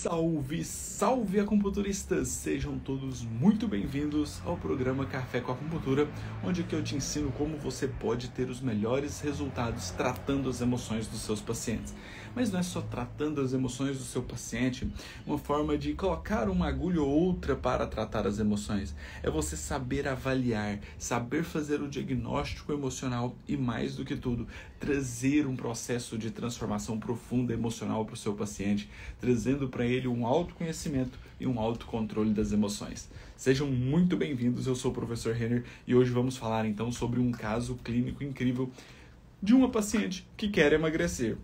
Salve, salve acupunturistas! Sejam todos muito bem-vindos ao programa Café com Acupuntura, onde aqui eu te ensino como você pode ter os melhores resultados tratando as emoções dos seus pacientes. Mas não é só tratando as emoções do seu paciente, uma forma de colocar uma agulha ou outra para tratar as emoções. É você saber avaliar, saber fazer o diagnóstico emocional e, mais do que tudo, trazer um processo de transformação profunda emocional para o seu paciente, trazendo para ele um autoconhecimento e um autocontrole das emoções. Sejam muito bem-vindos, eu sou o professor Renner e hoje vamos falar então sobre um caso clínico incrível de uma paciente que quer emagrecer.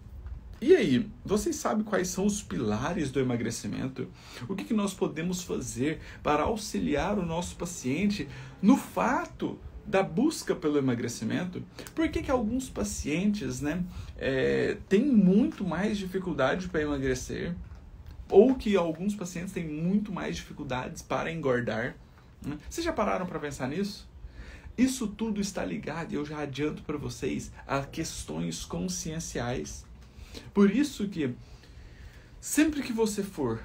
E aí, vocês sabem quais são os pilares do emagrecimento? O que nós podemos fazer para auxiliar o nosso paciente no fato da busca pelo emagrecimento? Por que alguns pacientes têm muito mais dificuldade para emagrecer? Ou que alguns pacientes têm muito mais dificuldades para engordar? Vocês já pararam para pensar nisso? Isso tudo está ligado, e eu já adianto para vocês, a questões conscienciais. Por isso que, sempre que você for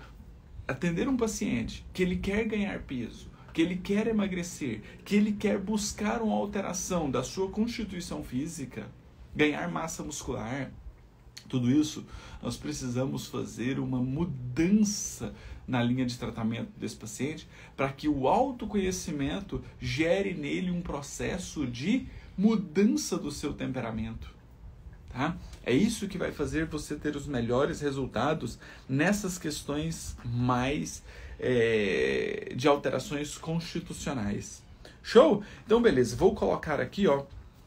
atender um paciente que ele quer ganhar peso, que ele quer emagrecer, que ele quer buscar uma alteração da sua constituição física, ganhar massa muscular, tudo isso, nós precisamos fazer uma mudança na linha de tratamento desse paciente para que o autoconhecimento gere nele um processo de mudança do seu temperamento. Tá? É isso que vai fazer você ter os melhores resultados nessas questões mais de alterações constitucionais. Show? Então, beleza. Vou colocar aqui, ó.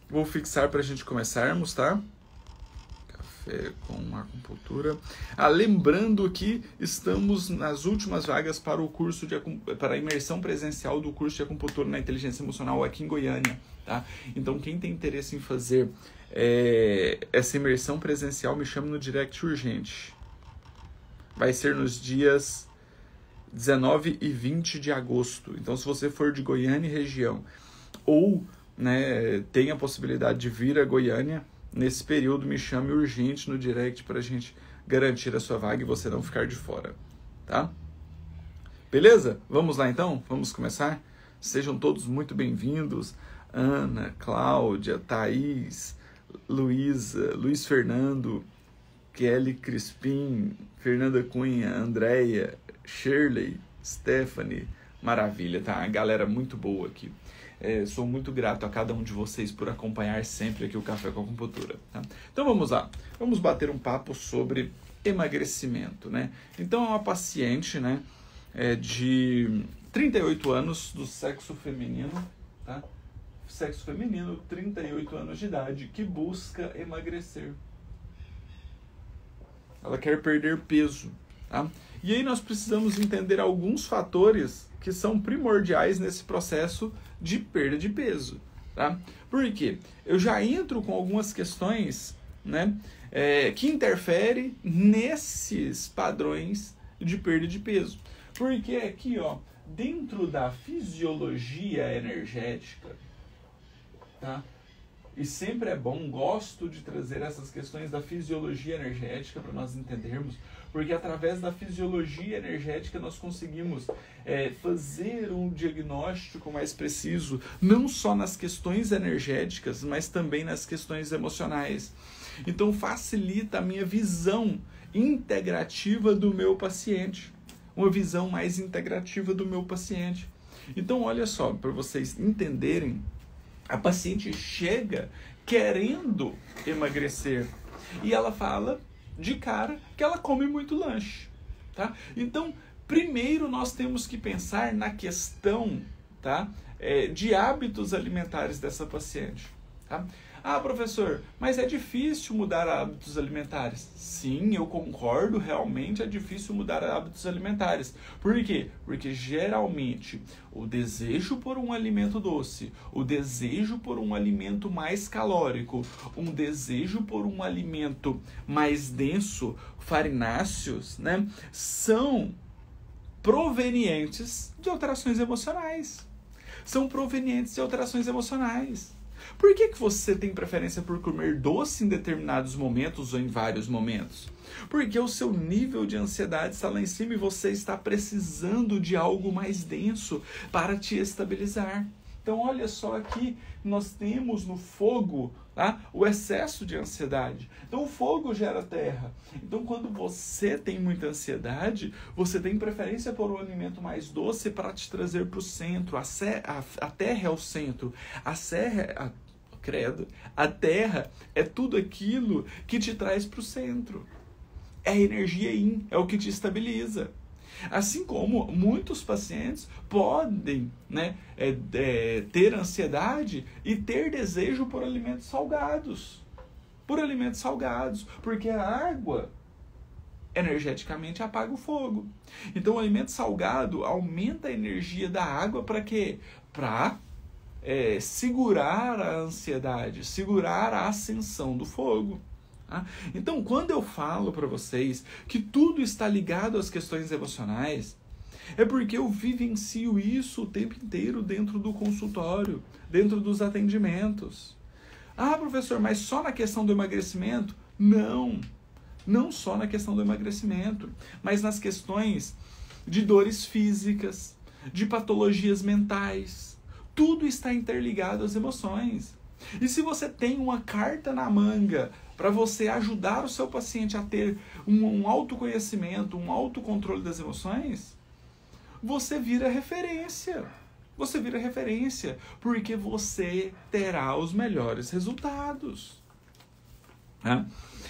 Vou fixar para a gente começarmos, tá? Café com acupuntura. Lembrando que estamos nas últimas vagas para o curso para a imersão presencial do curso de acupuntura na inteligência emocional aqui em Goiânia, tá? Então, quem tem interesse em fazer essa imersão presencial, me chama no direct urgente. Vai ser nos dias 19 e 20 de agosto. Então, se você for de Goiânia e região, ou tem a possibilidade de vir a Goiânia, nesse período me chame urgente no direct para a gente garantir a sua vaga e você não ficar de fora, tá? Beleza? Vamos lá então? Vamos começar? Sejam todos muito bem-vindos. Ana, Cláudia, Thaís, Luísa, Luiz Fernando, Kelly Crispim, Fernanda Cunha, Andréia, Shirley, Stephanie, maravilha, tá? A galera muito boa aqui. Sou muito grato a cada um de vocês por acompanhar sempre aqui o Café com Acupuntura, tá? Então vamos lá, vamos bater um papo sobre emagrecimento, né? Então é uma paciente, de 38 anos do sexo feminino, tá? Sexo feminino, 38 anos de idade, que busca emagrecer. Ela quer perder peso, tá? E aí nós precisamos entender alguns fatores que são primordiais nesse processo de perda de peso, tá? Por quê? Eu já entro com algumas questões, que interferem nesses padrões de perda de peso. Porque aqui, ó, dentro da fisiologia energética, tá? E sempre é bom, gosto de trazer essas questões da fisiologia energética para nós entendermos, porque através da fisiologia energética nós conseguimos fazer um diagnóstico mais preciso, não só nas questões energéticas, mas também nas questões emocionais. Então facilita a minha visão integrativa do meu paciente, uma visão mais integrativa do meu paciente. Então olha só, para vocês entenderem, a paciente chega querendo emagrecer e ela fala de cara que ela come muito lanche, tá? Então, primeiro nós temos que pensar na questão, tá? De hábitos alimentares dessa paciente, tá? Ah, professor, mas é difícil mudar hábitos alimentares. Sim, eu concordo, realmente é difícil mudar hábitos alimentares. Por quê? Porque geralmente o desejo por um alimento doce, o desejo por um alimento mais calórico, um desejo por um alimento mais denso, farináceos, são provenientes de alterações emocionais. São provenientes de alterações emocionais. Por que você tem preferência por comer doce em determinados momentos ou em vários momentos? Porque o seu nível de ansiedade está lá em cima e você está precisando de algo mais denso para te estabilizar. Então olha só aqui, nós temos no fogo, tá, o excesso de ansiedade. Então o fogo gera terra. Então quando você tem muita ansiedade, você tem preferência por um alimento mais doce para te trazer para o centro. A terra é o centro. A terra é tudo aquilo que te traz para o centro. É a energia yin, é o que te estabiliza. Assim como muitos pacientes podem, né, ter ansiedade e ter desejo por alimentos salgados. Porque a água energeticamente apaga o fogo. Então o alimento salgado aumenta a energia da água para quê? Para segurar a ansiedade, segurar a ascensão do fogo. Então, quando eu falo para vocês que tudo está ligado às questões emocionais, é porque eu vivencio isso o tempo inteiro dentro do consultório, dentro dos atendimentos. Professor, mas só na questão do emagrecimento? Não só na questão do emagrecimento, mas nas questões de dores físicas, de patologias mentais. Tudo está interligado às emoções. E se você tem uma carta na manga para você ajudar o seu paciente a ter um autoconhecimento, um autocontrole das emoções, você vira referência. Porque você terá os melhores resultados.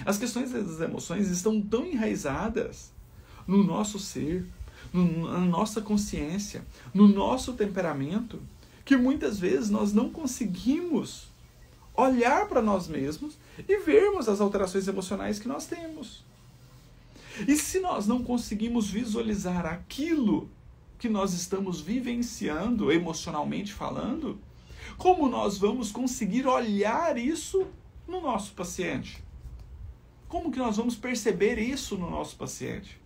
As questões das emoções estão tão enraizadas no nosso ser, na nossa consciência, no nosso temperamento, que muitas vezes nós não conseguimos olhar para nós mesmos e vermos as alterações emocionais que nós temos. E se nós não conseguimos visualizar aquilo que nós estamos vivenciando, emocionalmente falando, como nós vamos conseguir olhar isso no nosso paciente? Como que nós vamos perceber isso no nosso paciente?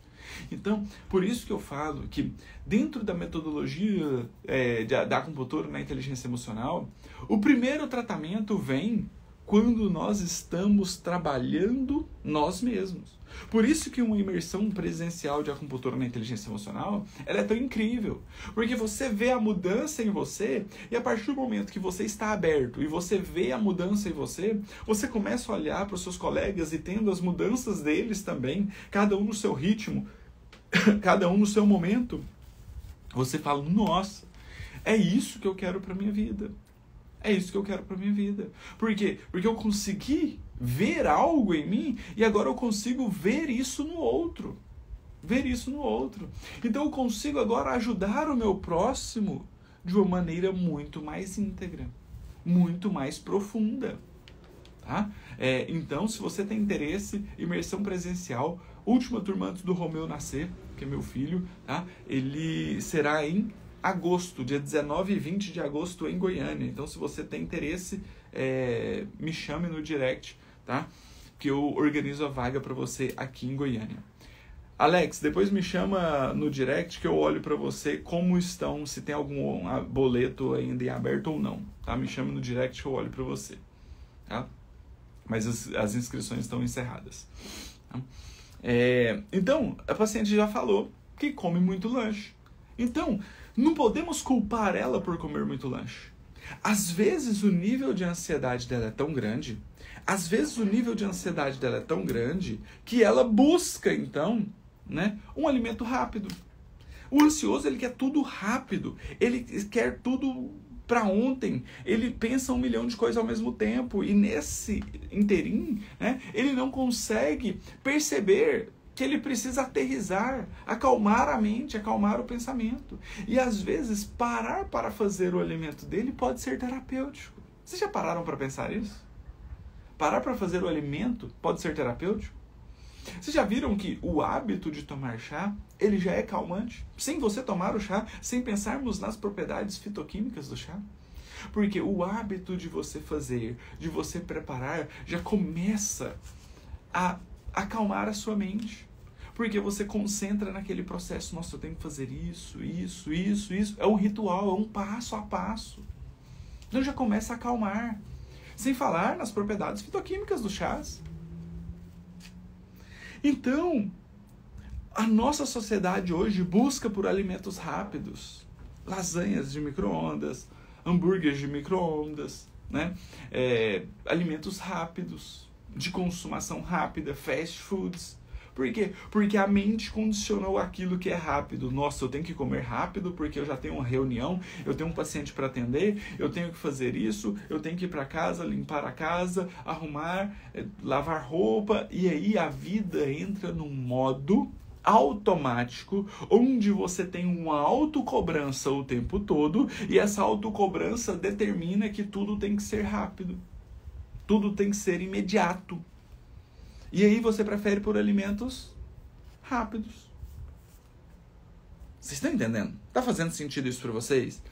Então, por isso que eu falo que dentro da metodologia da acupuntura na inteligência emocional, o primeiro tratamento vem quando nós estamos trabalhando nós mesmos. Por isso que uma imersão presencial de acupuntura na inteligência emocional, ela é tão incrível. Porque você vê a mudança em você e a partir do momento que você está aberto e você vê a mudança em você, você começa a olhar para os seus colegas e tendo as mudanças deles também, cada um no seu ritmo, cada um no seu momento, você fala, nossa, é isso que eu quero para minha vida. Por quê? Porque eu consegui ver algo em mim e agora eu consigo ver isso no outro. Então eu consigo agora ajudar o meu próximo de uma maneira muito mais íntegra, muito mais profunda. Tá? Então, se você tem interesse, imersão presencial, última turma antes do Romeu nascer, que é meu filho, tá? Ele será em agosto, dia 19 e 20 de agosto em Goiânia. Então, se você tem interesse, me chame no direct, tá? Que eu organizo a vaga para você aqui em Goiânia. Alex, depois me chama no direct que eu olho para você como estão, se tem algum boleto ainda em aberto ou não, tá? Me chama no direct que eu olho para você, tá? Mas as inscrições estão encerradas. Tá? Então, a paciente já falou que come muito lanche. Então, não podemos culpar ela por comer muito lanche. Às vezes o nível de ansiedade dela é tão grande, que ela busca, então, né, um alimento rápido. O ansioso, ele quer tudo rápido, ele quer tudo para ontem, ele pensa 1 milhão de coisas ao mesmo tempo, e nesse interim, né, ele não consegue perceber que ele precisa aterrissar, acalmar a mente, acalmar o pensamento. E às vezes parar para fazer o alimento dele pode ser terapêutico. Vocês já pararam para pensar isso? Parar para fazer o alimento pode ser terapêutico? Vocês já viram que o hábito de tomar chá, ele já é calmante? Sem você tomar o chá, sem pensarmos nas propriedades fitoquímicas do chá? Porque o hábito de você fazer, de você preparar, já começa a acalmar a sua mente. Porque você concentra naquele processo. Nossa, eu tenho que fazer isso. É um ritual, é um passo a passo. Então já começa a acalmar. Sem falar nas propriedades fitoquímicas dos chás. Então, a nossa sociedade hoje busca por alimentos rápidos. Lasanhas de micro-ondas, hambúrgueres de micro-ondas, né? Alimentos rápidos, de consumação rápida, fast foods. Por quê? Porque a mente condicionou aquilo que é rápido. Nossa, eu tenho que comer rápido porque eu já tenho uma reunião, eu tenho um paciente para atender, eu tenho que fazer isso, eu tenho que ir para casa, limpar a casa, arrumar, lavar roupa. E aí a vida entra num modo automático, onde você tem uma autocobrança o tempo todo, e essa autocobrança determina que tudo tem que ser rápido. Tudo tem que ser imediato. E aí você prefere por alimentos rápidos. Vocês estão entendendo? Tá fazendo sentido isso para vocês?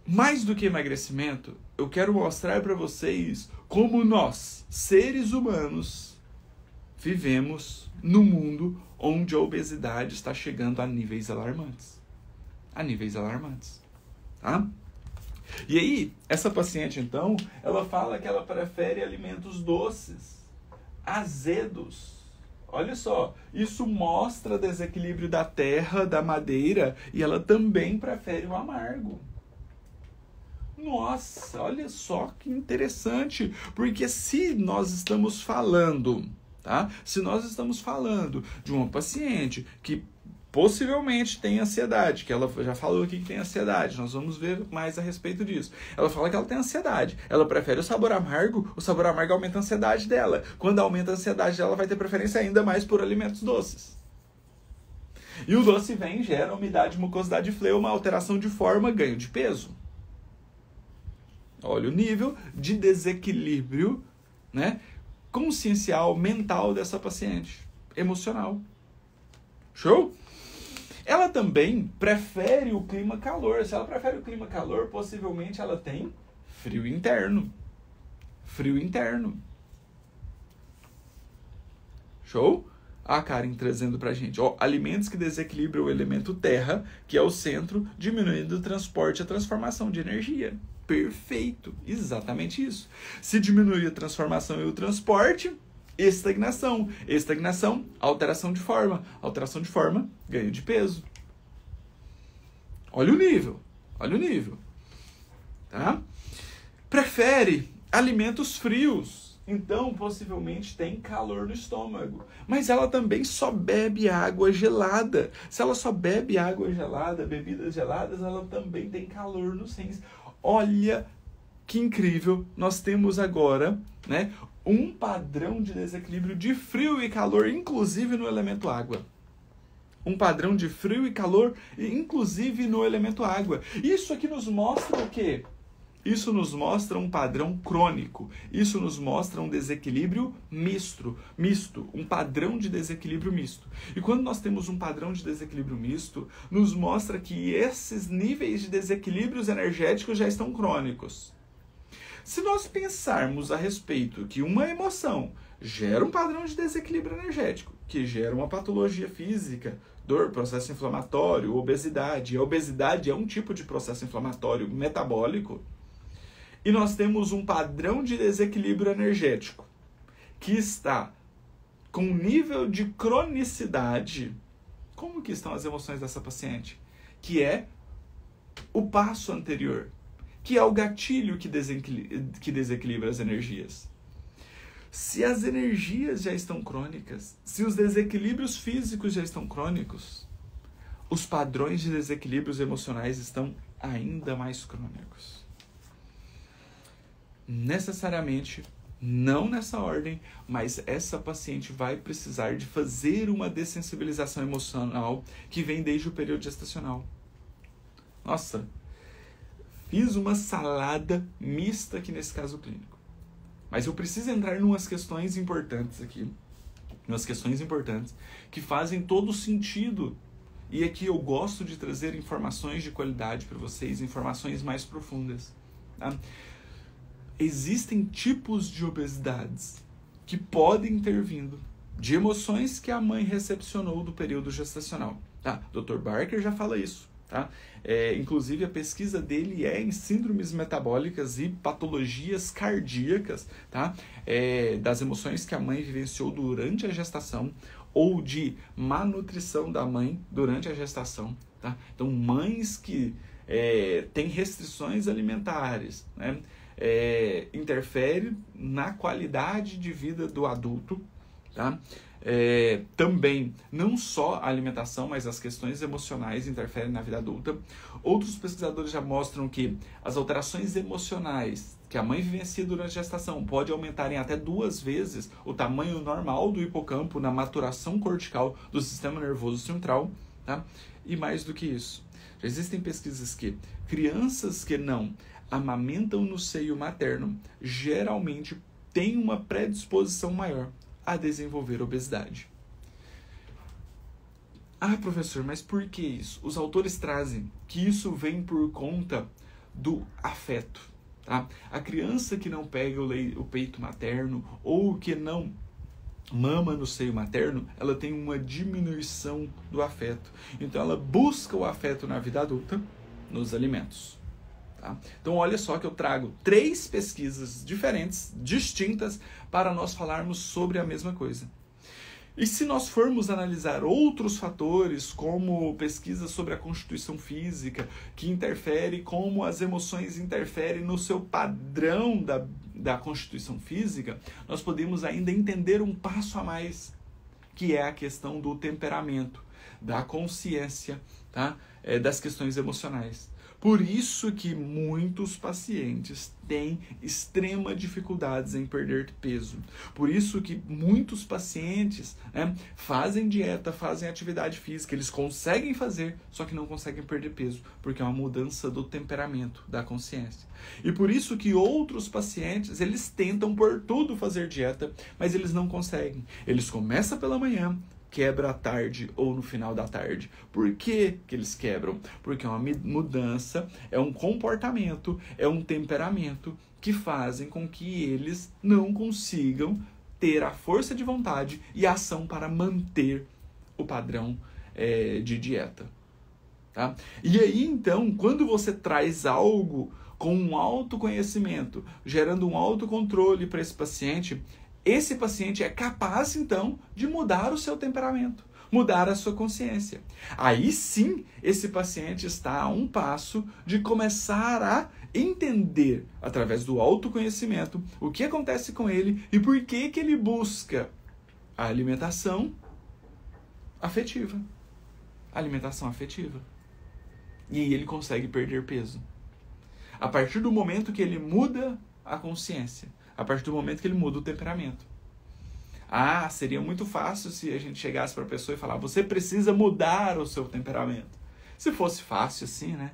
Mais do que emagrecimento, eu quero mostrar para vocês como nós, seres humanos, vivemos num mundo onde a obesidade está chegando a níveis alarmantes. A níveis alarmantes. Tá? E aí, essa paciente, então, ela fala que ela prefere alimentos doces, azedos. Olha só, isso mostra desequilíbrio da terra, da madeira, e ela também prefere o amargo. Nossa, olha só que interessante, porque se nós estamos falando, tá? Se nós estamos falando de uma paciente que possivelmente tem ansiedade, que ela já falou aqui que tem ansiedade, nós vamos ver mais a respeito disso. Ela fala que ela tem ansiedade, ela prefere o sabor amargo aumenta a ansiedade dela. Quando aumenta a ansiedade dela, vai ter preferência ainda mais por alimentos doces. E o doce gera umidade, mucosidade, fleuma, alteração de forma, ganho de peso. Olha o nível de desequilíbrio, né, consciencial, mental dessa paciente, emocional. Show? Ela também prefere o clima calor. Se ela prefere o clima calor, possivelmente ela tem frio interno. Frio interno. Show? A Karen trazendo pra gente. Alimentos que desequilibram o elemento terra, que é o centro, diminuindo o transporte e a transformação de energia. Perfeito. Exatamente isso. Se diminuir a transformação e o transporte, estagnação. Estagnação, alteração de forma. Alteração de forma, ganho de peso. Olha o nível. Olha o nível. Tá? Prefere alimentos frios. Então, possivelmente tem calor no estômago. Mas ela também só bebe água gelada. Se ela só bebe água gelada, bebidas geladas, ela também tem calor nos rins. Olha que incrível. Nós temos agora, né, um padrão de desequilíbrio de frio e calor, inclusive no elemento água. Um padrão de frio e calor, inclusive no elemento água. Isso aqui nos mostra o quê? Isso nos mostra um padrão crônico. Isso nos mostra um desequilíbrio misto, um padrão de desequilíbrio misto. E quando nós temos um padrão de desequilíbrio misto, nos mostra que esses níveis de desequilíbrios energéticos já estão crônicos. Se nós pensarmos a respeito que uma emoção gera um padrão de desequilíbrio energético, que gera uma patologia física, dor, processo inflamatório, obesidade, e a obesidade é um tipo de processo inflamatório metabólico, e nós temos um padrão de desequilíbrio energético que está com um nível de cronicidade, como que estão as emoções dessa paciente? Que é o passo anterior, que é o gatilho que desequilibra as energias. Se as energias já estão crônicas, se os desequilíbrios físicos já estão crônicos, os padrões de desequilíbrios emocionais estão ainda mais crônicos. Necessariamente, não nessa ordem, mas essa paciente vai precisar de fazer uma dessensibilização emocional que vem desde o período gestacional. Nossa, fiz uma salada mista aqui nesse caso clínico. Mas eu preciso entrar em umas questões importantes aqui. Umas questões importantes que fazem todo sentido. E aqui eu gosto de trazer informações de qualidade para vocês, informações mais profundas. Tá? Existem tipos de obesidades que podem ter vindo de emoções que a mãe recepcionou do período gestacional. Tá? Dr. Barker já fala isso. tá? Inclusive, a pesquisa dele é em síndromes metabólicas e patologias cardíacas, tá? Das emoções que a mãe vivenciou durante a gestação ou de má nutrição da mãe durante a gestação, tá? Então, mães que têm restrições alimentares, né? Interfere na qualidade de vida do adulto, tá? Também, não só a alimentação, mas as questões emocionais interferem na vida adulta. Outros pesquisadores já mostram que as alterações emocionais que a mãe vivencia durante a gestação pode aumentar em até 2 vezes o tamanho normal do hipocampo na maturação cortical do sistema nervoso central, tá? E mais do que isso, já existem pesquisas que crianças que não amamentam no seio materno geralmente têm uma predisposição maior a desenvolver obesidade. Ah, professor, mas por que isso? Os autores trazem que isso vem por conta do afeto, tá? A criança que não pega o peito materno ou que não mama no seio materno, ela tem uma diminuição do afeto. Então ela busca o afeto na vida adulta nos alimentos. Tá? Então olha só que eu trago 3 pesquisas diferentes, distintas, para nós falarmos sobre a mesma coisa. E se nós formos analisar outros fatores, como pesquisas sobre a constituição física, que interfere, como as emoções interferem no seu padrão da constituição física, nós podemos ainda entender um passo a mais, que é a questão do temperamento, da consciência, tá? Das questões emocionais. Por isso que muitos pacientes têm extrema dificuldades em perder peso. Por isso que muitos pacientes, né, fazem dieta, fazem atividade física, eles conseguem fazer, só que não conseguem perder peso, porque é uma mudança do temperamento, da consciência. E por isso que outros pacientes, eles tentam por tudo fazer dieta, mas eles não conseguem. Eles começam pela manhã, quebra à tarde ou no final da tarde. Por que que eles quebram? Porque é uma mudança, é um comportamento, é um temperamento que fazem com que eles não consigam ter a força de vontade e a ação para manter o padrão de dieta. Tá? E aí, então, quando você traz algo com um autoconhecimento, gerando um autocontrole para esse paciente é capaz, então, de mudar o seu temperamento, mudar a sua consciência. Aí sim, esse paciente está a um passo de começar a entender, através do autoconhecimento, o que acontece com ele e por que que ele busca a alimentação afetiva. Alimentação afetiva. E aí ele consegue perder peso. A partir do momento que ele muda a consciência. A partir do momento que ele muda o temperamento. Ah, seria muito fácil se a gente chegasse para a pessoa e falar: você precisa mudar o seu temperamento. Se fosse fácil assim, né?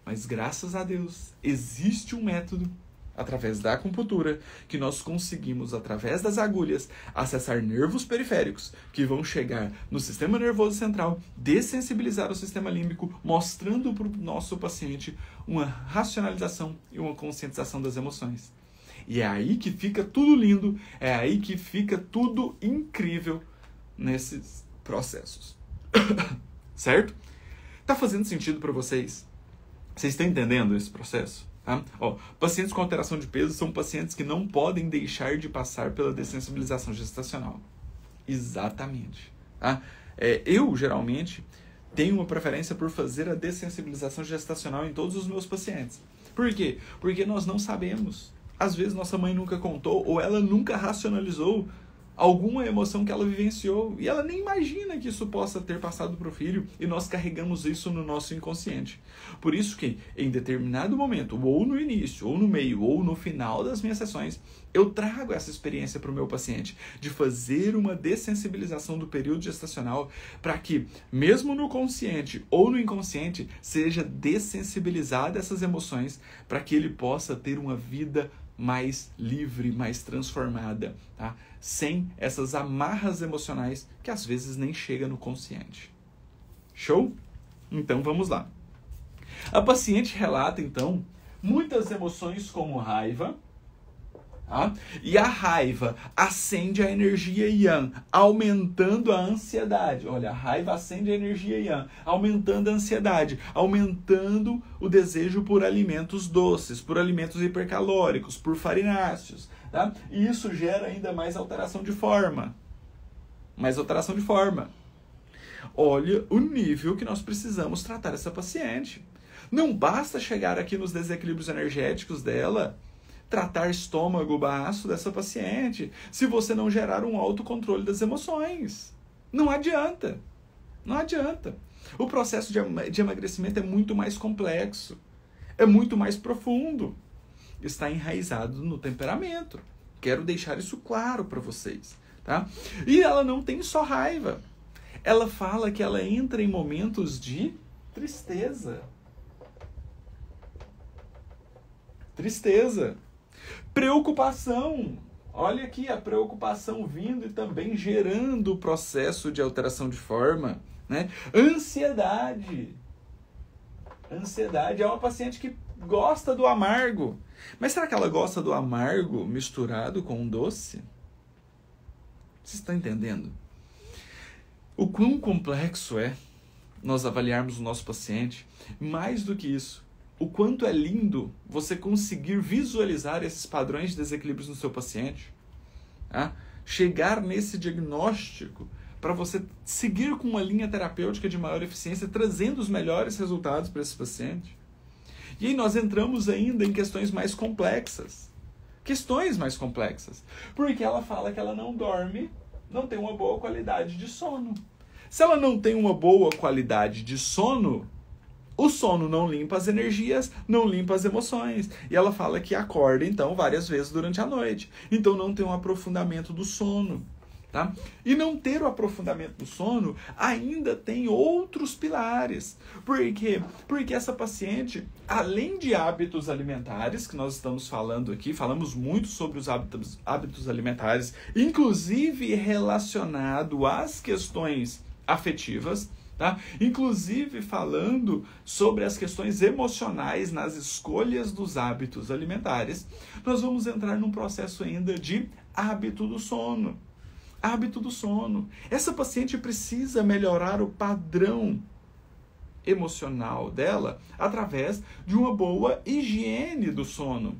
Mas graças a Deus, existe um método, através da acupuntura, que nós conseguimos, através das agulhas, acessar nervos periféricos, que vão chegar no sistema nervoso central, dessensibilizar o sistema límbico, mostrando para o nosso paciente uma racionalização e uma conscientização das emoções. E é aí que fica tudo lindo, é aí que fica tudo incrível nesses processos. Certo? Tá fazendo sentido para vocês? Vocês estão entendendo esse processo? Tá? Pacientes com alteração de peso são pacientes que não podem deixar de passar pela dessensibilização gestacional. Exatamente. Tá? Eu, geralmente, tenho uma preferência por fazer a dessensibilização gestacional em todos os meus pacientes. Por quê? Porque nós não sabemos. Às vezes nossa mãe nunca contou ou ela nunca racionalizou alguma emoção que ela vivenciou e ela nem imagina que isso possa ter passado para o filho e nós carregamos isso no nosso inconsciente. Por isso que em determinado momento, ou no início, ou no meio, ou no final das minhas sessões, eu trago essa experiência para o meu paciente de fazer uma dessensibilização do período gestacional para que, mesmo no consciente ou no inconsciente, seja dessensibilizada essas emoções para que ele possa ter uma vida mais livre, mais transformada, tá? Sem essas amarras emocionais que às vezes nem chegam no consciente. Show? Então vamos lá. A paciente relata então muitas emoções como raiva, Tá? E a raiva acende a energia Yang, aumentando a ansiedade. Olha, a raiva acende a energia Yang, aumentando a ansiedade, aumentando o desejo por alimentos doces, por alimentos hipercalóricos, por farináceos. Tá? E isso gera ainda mais alteração de forma. Mais alteração de forma. Olha o nível que nós precisamos tratar essa paciente. Não basta chegar aqui nos desequilíbrios energéticos dela, tratar estômago, baço dessa paciente, se você não gerar um autocontrole das emoções. Não adianta. Não adianta. O processo de emagrecimento é muito mais complexo. É muito mais profundo. Está enraizado no temperamento. Quero deixar isso claro para vocês. Tá? E ela não tem só raiva. Ela fala que ela entra em momentos de tristeza. Tristeza. Preocupação. Olha aqui a preocupação vindo e também gerando o processo de alteração de forma. Né? Ansiedade. Ansiedade é uma paciente que gosta do amargo. Mas será que ela gosta do amargo misturado com um doce? Vocês estão entendendo? O quão complexo é nós avaliarmos o nosso paciente? Mais do que isso, o quanto é lindo você conseguir visualizar esses padrões de desequilíbrios no seu paciente. Tá? Chegar nesse diagnóstico para você seguir com uma linha terapêutica de maior eficiência, trazendo os melhores resultados para esse paciente. E aí nós entramos ainda em questões mais complexas. Questões mais complexas. Porque ela fala que ela não dorme, não tem uma boa qualidade de sono. Se ela não tem uma boa qualidade de sono, o sono não limpa as energias, não limpa as emoções. E ela fala que acorda, então, várias vezes durante a noite. Então não tem um aprofundamento do sono. Tá? E não ter o aprofundamento do sono ainda tem outros pilares. Por quê? Porque essa paciente, além de hábitos alimentares, que nós estamos falando aqui, falamos muito sobre os hábitos alimentares, inclusive relacionado às questões afetivas, tá? Inclusive falando sobre as questões emocionais nas escolhas dos hábitos alimentares, nós vamos entrar num processo ainda de hábito do sono. Hábito do sono. Essa paciente precisa melhorar o padrão emocional dela através de uma boa higiene do sono.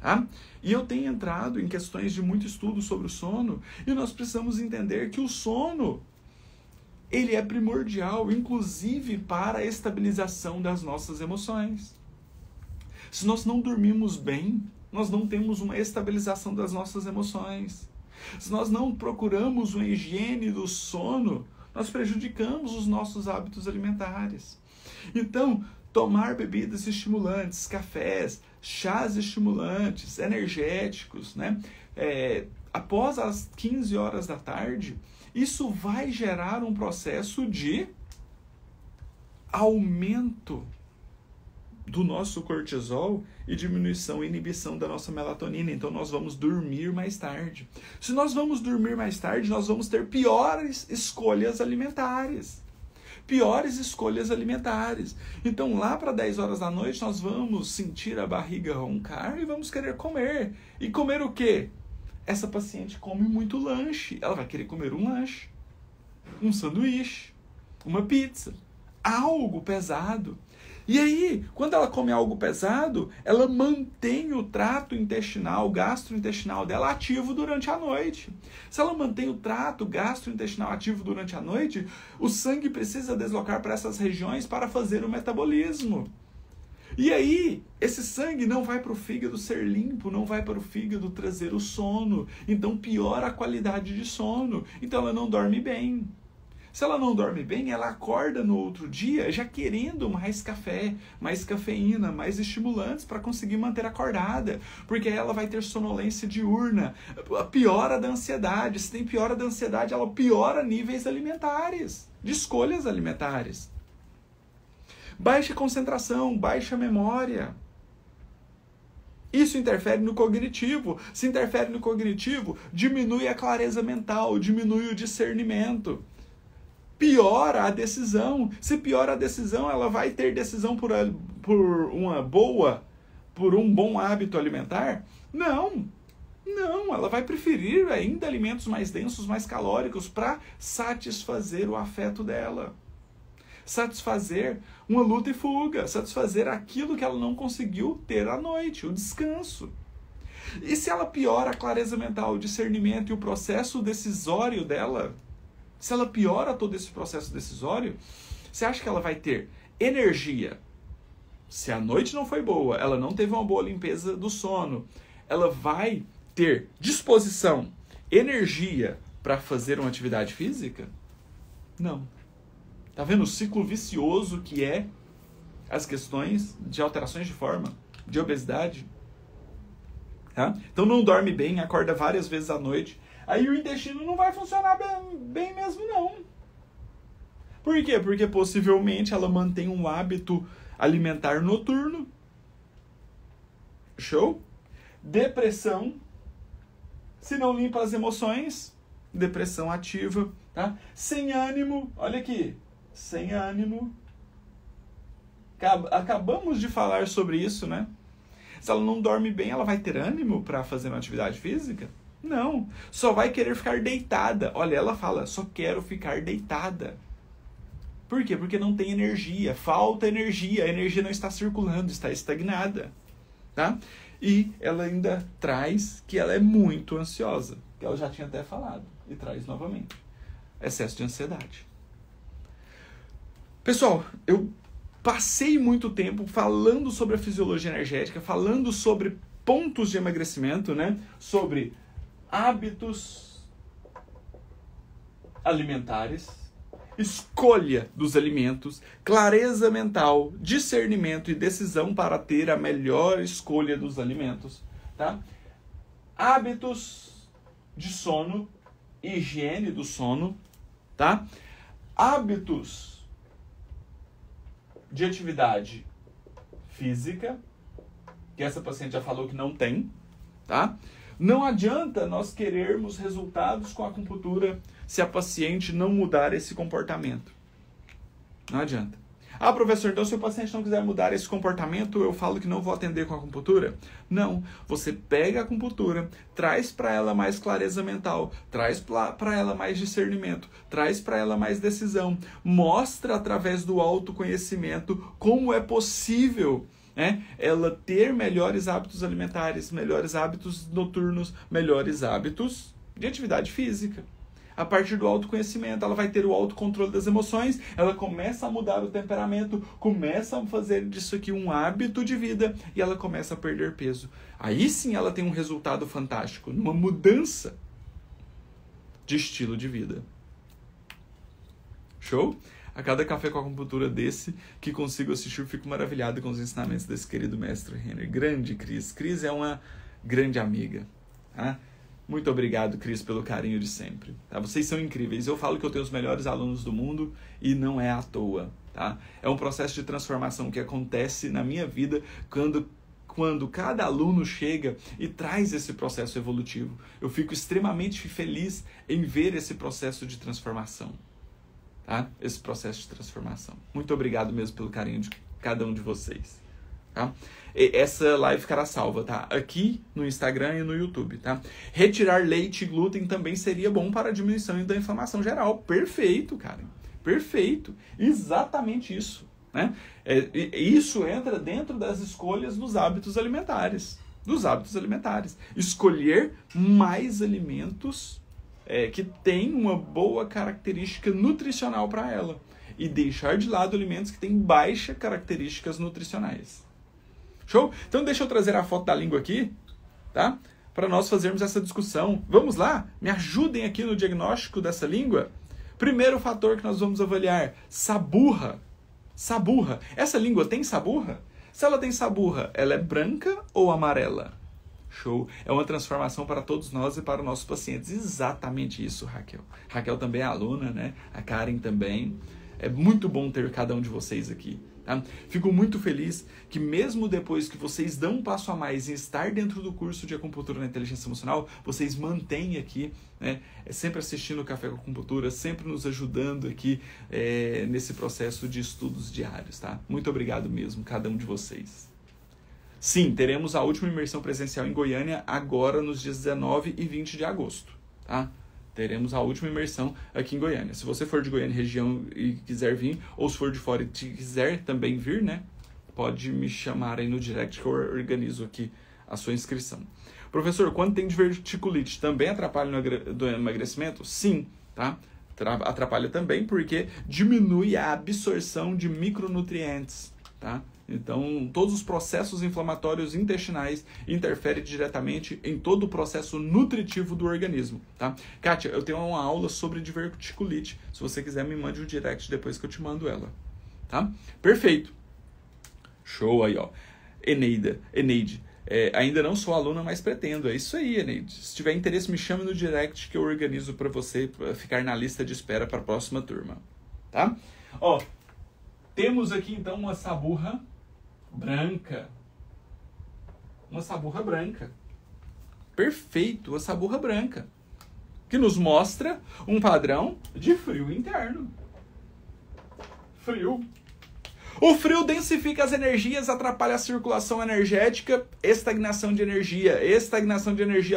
Tá? E eu tenho entrado em questões de muito estudo sobre o sono e nós precisamos entender que o sono ele é primordial, inclusive para a estabilização das nossas emoções. Se nós não dormimos bem, nós não temos uma estabilização das nossas emoções. Se nós não procuramos uma higiene do sono, nós prejudicamos os nossos hábitos alimentares. Então, tomar bebidas estimulantes, cafés, chás estimulantes, energéticos, né? Após as 15 horas da tarde, isso vai gerar um processo de aumento do nosso cortisol e diminuição e inibição da nossa melatonina. Então nós vamos dormir mais tarde. Se nós vamos dormir mais tarde, nós vamos ter piores escolhas alimentares. Piores escolhas alimentares. Então lá para 10 horas da noite nós vamos sentir a barriga roncar e vamos querer comer. E comer o quê? Essa paciente come muito lanche. Ela vai querer comer um lanche, um sanduíche, uma pizza, algo pesado. E aí, quando ela come algo pesado, ela mantém o trato intestinal, gastrointestinal dela ativo durante a noite. Se ela mantém o trato gastrointestinal ativo durante a noite, o sangue precisa deslocar para essas regiões para fazer o metabolismo. E aí, esse sangue não vai para o fígado ser limpo, não vai para o fígado trazer o sono. Então piora a qualidade de sono. Então ela não dorme bem. Se ela não dorme bem, ela acorda no outro dia já querendo mais café, mais cafeína, mais estimulantes para conseguir manter acordada, porque ela vai ter sonolência diurna, piora da ansiedade. Se tem piora da ansiedade, ela piora níveis alimentares, de escolhas alimentares. Baixa concentração, baixa memória. Isso interfere no cognitivo. Se interfere no cognitivo, diminui a clareza mental, diminui o discernimento. Piora a decisão. Se piora a decisão, ela vai ter decisão por um bom hábito alimentar? Não. Não, ela vai preferir ainda alimentos mais densos, mais calóricos, para satisfazer o afeto dela. Satisfazer uma luta e fuga, satisfazer aquilo que ela não conseguiu ter à noite, o descanso. E se ela piora a clareza mental, o discernimento e o processo decisório dela, se ela piora todo esse processo decisório, você acha que ela vai ter energia? Se a noite não foi boa, ela não teve uma boa limpeza do sono, ela vai ter disposição, energia para fazer uma atividade física? Não. Tá vendo o ciclo vicioso que é as questões de alterações de forma, de obesidade? Tá? Então não dorme bem, acorda várias vezes à noite, aí o intestino não vai funcionar bem mesmo não. Por quê? Porque possivelmente ela mantém um hábito alimentar noturno. Show? Depressão. Se não limpa as emoções, depressão ativa, tá? Sem ânimo, olha aqui, sem ânimo. Acabamos de falar sobre isso, né? Se ela não dorme bem, ela vai ter ânimo para fazer uma atividade física? Não, só vai querer ficar deitada. Olha, ela fala, só quero ficar deitada. Por quê? Porque não tem energia, falta energia, a energia não está circulando, está estagnada, tá? E ela ainda traz que ela é muito ansiosa, que ela já tinha até falado, e traz novamente, excesso de ansiedade. Pessoal, eu passei muito tempo falando sobre a fisiologia energética, falando sobre pontos de emagrecimento, né? Sobre hábitos alimentares, escolha dos alimentos, clareza mental, discernimento e decisão para ter a melhor escolha dos alimentos, tá? Hábitos de sono, higiene do sono, tá? Hábitos de atividade física, que essa paciente já falou que não tem, tá? Não adianta nós querermos resultados com a acupuntura se a paciente não mudar esse comportamento. Não adianta. Ah, professor, então se o paciente não quiser mudar esse comportamento, eu falo que não vou atender com a acupuntura? Não. Você pega a acupuntura, traz para ela mais clareza mental, traz para ela mais discernimento, traz para ela mais decisão, mostra através do autoconhecimento como é possível, né, ela ter melhores hábitos alimentares, melhores hábitos noturnos, melhores hábitos de atividade física. A partir do autoconhecimento, ela vai ter o autocontrole das emoções, ela começa a mudar o temperamento, começa a fazer disso aqui um hábito de vida e ela começa a perder peso. Aí sim ela tem um resultado fantástico, numa mudança de estilo de vida. Show? A cada café com acupuntura desse que consigo assistir, eu fico maravilhado com os ensinamentos desse querido mestre Renner. Grande Cris. Cris é uma grande amiga. Tá? Muito obrigado, Cris, pelo carinho de sempre. Tá? Vocês são incríveis. Eu falo que eu tenho os melhores alunos do mundo e não é à toa. Tá? É um processo de transformação que acontece na minha vida quando cada aluno chega e traz esse processo evolutivo. Eu fico extremamente feliz em ver esse processo de transformação. Tá? Esse processo de transformação. Muito obrigado mesmo pelo carinho de cada um de vocês. Tá? Essa live ficará salva, tá? Aqui no Instagram e no YouTube, tá? Retirar leite e glúten também seria bom para a diminuição da inflamação geral. Perfeito, cara. Perfeito. Exatamente isso, né? Isso entra dentro das escolhas dos hábitos alimentares. Escolher mais alimentos que tem uma boa característica nutricional para ela e deixar de lado alimentos que têm baixas características nutricionais. Show? Então deixa eu trazer a foto da língua aqui, tá? Para nós fazermos essa discussão. Vamos lá? Me ajudem aqui no diagnóstico dessa língua. Primeiro fator que nós vamos avaliar, saburra. Saburra. Essa língua tem saburra? Se ela tem saburra, ela é branca ou amarela? Show. É uma transformação para todos nós e para nossos pacientes. Exatamente isso, Raquel. Raquel também é aluna, né? A Karen também. É muito bom ter cada um de vocês aqui. Tá? Fico muito feliz que mesmo depois que vocês dão um passo a mais em estar dentro do curso de acupuntura na inteligência emocional, vocês mantêm aqui, né, sempre assistindo o Café com Acupuntura, sempre nos ajudando aqui nesse processo de estudos diários. Tá? Muito obrigado mesmo, cada um de vocês. Sim, teremos a última imersão presencial em Goiânia agora nos dias 19 e 20 de agosto, tá? Teremos a última imersão aqui em Goiânia. Se você for de Goiânia região e quiser vir, ou se for de fora e quiser também vir, né? Pode me chamar aí no direct que eu organizo aqui a sua inscrição. Professor, quando tem diverticulite, também atrapalha no emagrecimento? Sim, tá? Atrapalha também porque diminui a absorção de micronutrientes, tá? Então, todos os processos inflamatórios intestinais interferem diretamente em todo o processo nutritivo do organismo, tá? Kátia, eu tenho uma aula sobre diverticulite. Se você quiser, me mande um direct depois que eu te mando ela, tá? Perfeito. Show aí, ó. Eneide. Ainda não sou aluna, mas pretendo. É isso aí, Eneide. Se tiver interesse, me chame no direct que eu organizo para você ficar na lista de espera para a próxima turma, tá? Ó, temos aqui então uma saburra branca. Uma saburra branca. Perfeito, uma saburra branca. Que nos mostra um padrão de frio interno. Frio. O frio densifica as energias, atrapalha a circulação energética, estagnação de energia,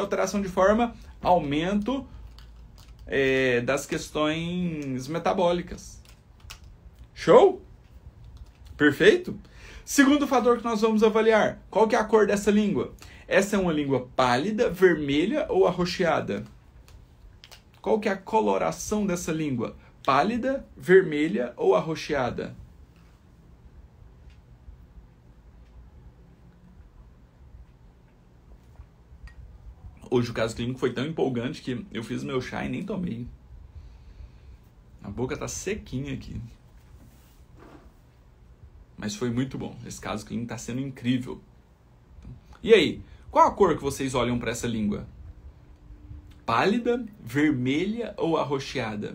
alteração de forma, aumento das questões metabólicas. Show? Perfeito? Segundo fator que nós vamos avaliar, qual que é a cor dessa língua? Essa é uma língua pálida, vermelha ou arroxeada? Qual que é a coloração dessa língua? Pálida, vermelha ou arroxeada? Hoje o caso clínico foi tão empolgante que eu fiz meu chá e nem tomei. A boca tá sequinha aqui. Mas foi muito bom. Esse caso clínico tá sendo incrível. E aí, qual a cor que vocês olham para essa língua? Pálida, vermelha ou arroxeada?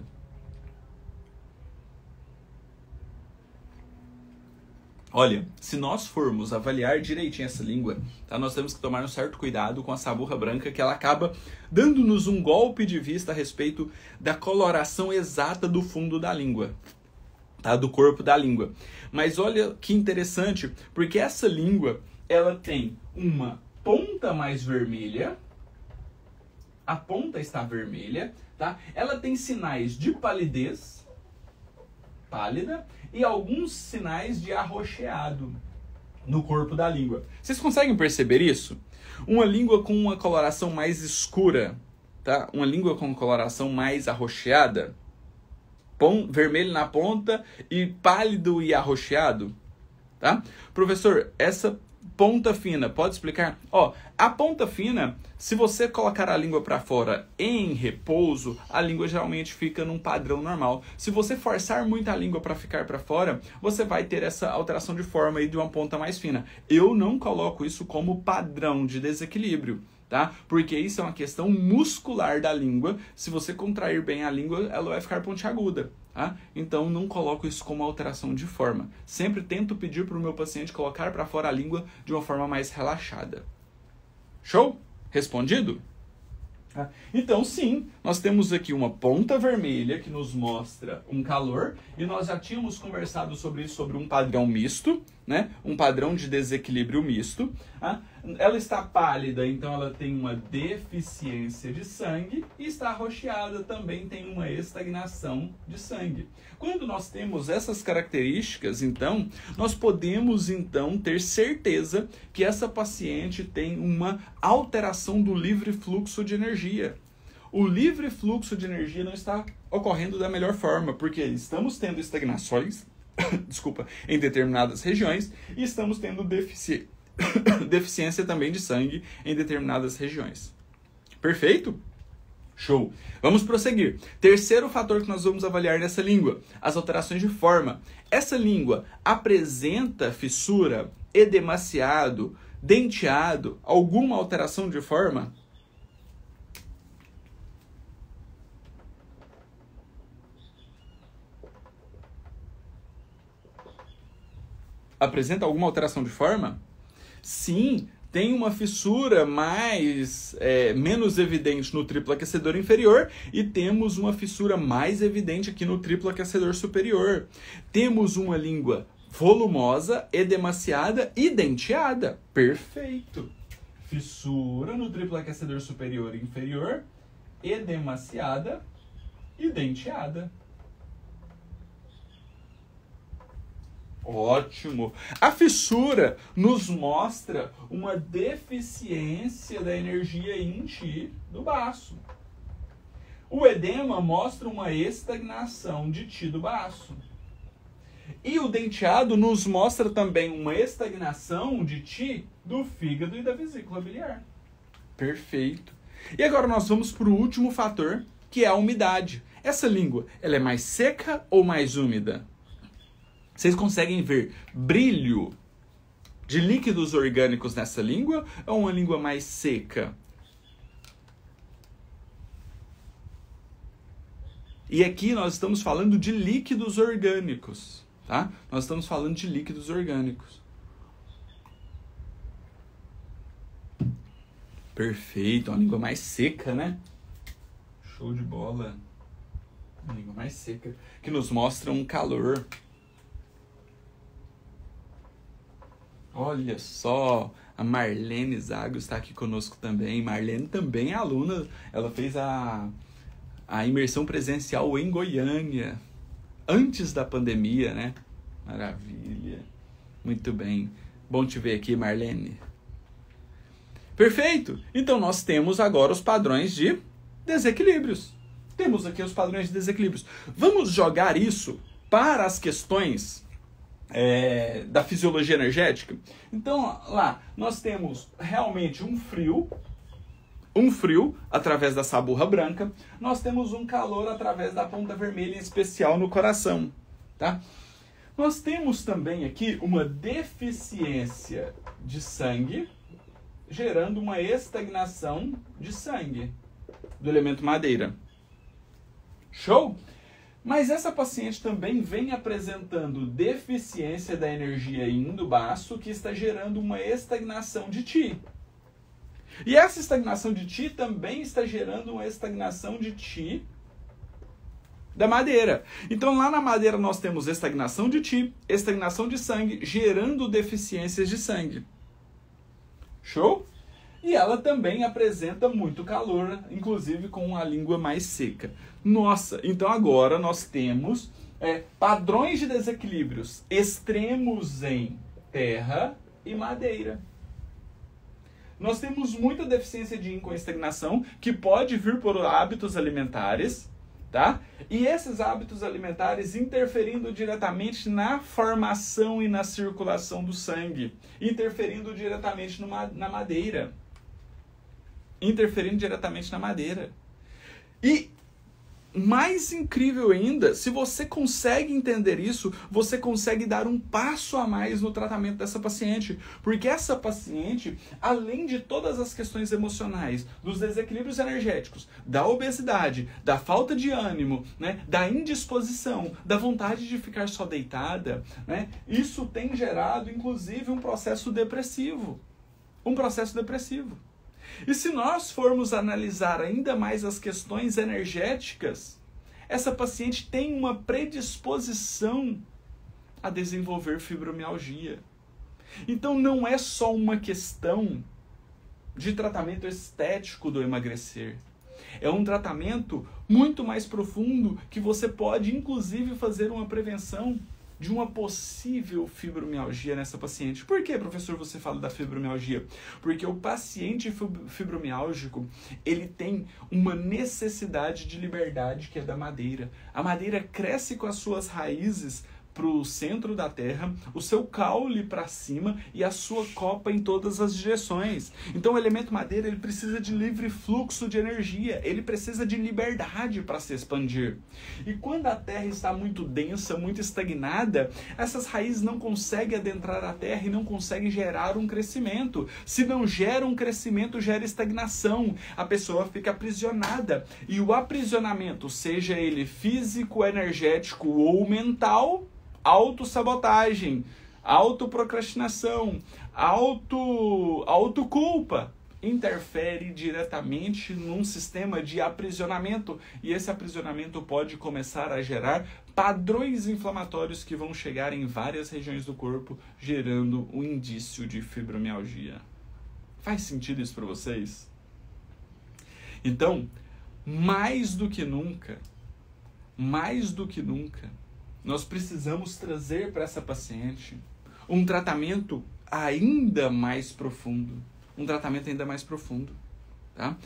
Olha, se nós formos avaliar direitinho essa língua, tá, nós temos que tomar um certo cuidado com a saburra branca, que ela acaba dando-nos um golpe de vista a respeito da coloração exata do fundo da língua, tá, do corpo da língua. Mas olha que interessante, porque essa língua, ela tem uma ponta mais vermelha, a ponta está vermelha, tá? Ela tem sinais de palidez, pálida, e alguns sinais de arroxeado no corpo da língua. Vocês conseguem perceber isso? Uma língua com uma coloração mais escura, tá? Uma língua com coloração mais arroxeada, vermelho na ponta e pálido e arroxeado, tá? Professor, essa ponta fina, pode explicar? Ó, a ponta fina, se você colocar a língua para fora em repouso, a língua geralmente fica num padrão normal. Se você forçar muito a língua para ficar para fora, você vai ter essa alteração de forma aí de uma ponta mais fina. Eu não coloco isso como padrão de desequilíbrio, tá? Porque isso é uma questão muscular da língua. Se você contrair bem a língua, ela vai ficar pontiaguda, tá? Então não coloco isso como alteração de forma. Sempre tento pedir para o meu paciente colocar para fora a língua de uma forma mais relaxada. Show? Respondido? Então sim, nós temos aqui uma ponta vermelha que nos mostra um calor, e nós já tínhamos conversado sobre isso, sobre um padrão misto, né? Um padrão de desequilíbrio misto. Ela está pálida, então ela tem uma deficiência de sangue, e está arroxeada, também tem uma estagnação de sangue. Quando nós temos essas características, então, nós podemos então ter certeza que essa paciente tem uma alteração do livre fluxo de energia. O livre fluxo de energia não está ocorrendo da melhor forma, porque estamos tendo estagnações, em determinadas regiões, e estamos tendo deficiência também de sangue em determinadas regiões. Perfeito? Show! Vamos prosseguir. Terceiro fator que nós vamos avaliar nessa língua, as alterações de forma. Essa língua apresenta fissura, edemaciado, denteado, alguma alteração de forma? Apresenta alguma alteração de forma? Sim, tem uma fissura menos evidente no triplo aquecedor inferior, e temos uma fissura mais evidente aqui no triplo aquecedor superior. Temos uma língua volumosa, edemaciada e denteada. Perfeito. Fissura no triplo aquecedor superior e inferior, edemaciada e denteada. Ótimo! A fissura nos mostra uma deficiência da energia yin-chi do baço. O edema mostra uma estagnação de Qi do baço. E o denteado nos mostra também uma estagnação de Qi do fígado e da vesícula biliar. Perfeito. E agora nós vamos para o último fator, que é a umidade. Essa língua, ela é mais seca ou mais úmida? Vocês conseguem ver brilho de líquidos orgânicos nessa língua ou uma língua mais seca? E aqui nós estamos falando de líquidos orgânicos, tá? Nós estamos falando de líquidos orgânicos. Perfeito, uma língua mais seca, né? Show de bola. Uma língua mais seca, que nos mostra um calor. Olha só, a Marlene Zago está aqui conosco também. Marlene também é aluna, ela fez a imersão presencial em Goiânia, antes da pandemia, né? Maravilha. Muito bem. Bom te ver aqui, Marlene. Perfeito! Então nós temos agora os padrões de desequilíbrios. Temos aqui os padrões de desequilíbrios. Vamos jogar isso para as questões da fisiologia energética? Então, lá, nós temos realmente um frio através da saburra branca, nós temos um calor através da ponta vermelha, em especial no coração, tá? Nós temos também aqui uma deficiência de sangue, gerando uma estagnação de sangue do elemento madeira. Show? Mas essa paciente também vem apresentando deficiência da energia yin do baço, que está gerando uma estagnação de Qi. E essa estagnação de Qi também está gerando uma estagnação de Qi da madeira. Então lá na madeira nós temos estagnação de Qi, estagnação de sangue, gerando deficiências de sangue. Show? E ela também apresenta muito calor, inclusive com a língua mais seca. Nossa, então agora nós temos padrões de desequilíbrios extremos em terra e madeira. Nós temos muita deficiência de yin com estagnação, que pode vir por hábitos alimentares, tá? E esses hábitos alimentares interferindo diretamente na formação e na circulação do sangue, interferindo diretamente na madeira. Interferindo diretamente na madeira. E mais incrível ainda, se você consegue entender isso, você consegue dar um passo a mais no tratamento dessa paciente. Porque essa paciente, além de todas as questões emocionais, dos desequilíbrios energéticos, da obesidade, da falta de ânimo, né, da indisposição, da vontade de ficar só deitada, né, isso tem gerado, inclusive, um processo depressivo. Um processo depressivo. E se nós formos analisar ainda mais as questões energéticas, essa paciente tem uma predisposição a desenvolver fibromialgia. Então não é só uma questão de tratamento estético do emagrecer. É um tratamento muito mais profundo que você pode, inclusive, fazer uma prevenção de uma possível fibromialgia nessa paciente. Por que, professor, você fala da fibromialgia? Porque o paciente fibromiálgico, ele tem uma necessidade de liberdade que é da madeira. A madeira cresce com as suas raízes para o centro da terra, o seu caule para cima e a sua copa em todas as direções. Então o elemento madeira, ele precisa de livre fluxo de energia, ele precisa de liberdade para se expandir. E quando a terra está muito densa, muito estagnada, essas raízes não conseguem adentrar a terra e não conseguem gerar um crescimento. Se não gera um crescimento, gera estagnação. A pessoa fica aprisionada. E o aprisionamento, seja ele físico, energético ou mental, autossabotagem, autoprocrastinação, autoculpa, interfere diretamente num sistema de aprisionamento, e esse aprisionamento pode começar a gerar padrões inflamatórios que vão chegar em várias regiões do corpo, gerando um indício de fibromialgia. Faz sentido isso para vocês? Então, mais do que nunca, nós precisamos trazer para essa paciente um tratamento ainda mais profundo. Tá?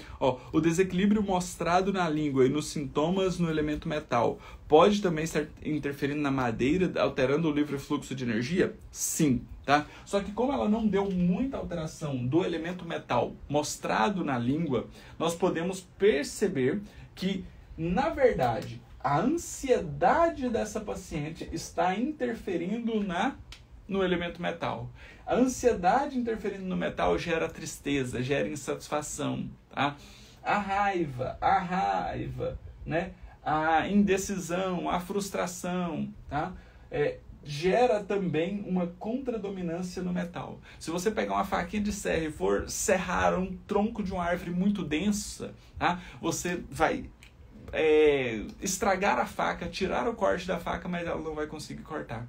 O desequilíbrio mostrado na língua e nos sintomas no elemento metal pode também estar interferindo na madeira, alterando o livre fluxo de energia? Sim. Tá? Só que como ela não deu muita alteração do elemento metal mostrado na língua, nós podemos perceber que, na verdade, a ansiedade dessa paciente está interferindo no elemento metal. A ansiedade interferindo no metal gera tristeza, gera insatisfação. Tá? A raiva, né? A indecisão, a frustração, tá? Gera também uma contradominância no metal. Se você pegar uma faquinha de serra e for serrar um tronco de uma árvore muito densa, tá? Você vai estragar a faca, tirar o corte da faca, mas ela não vai conseguir cortar.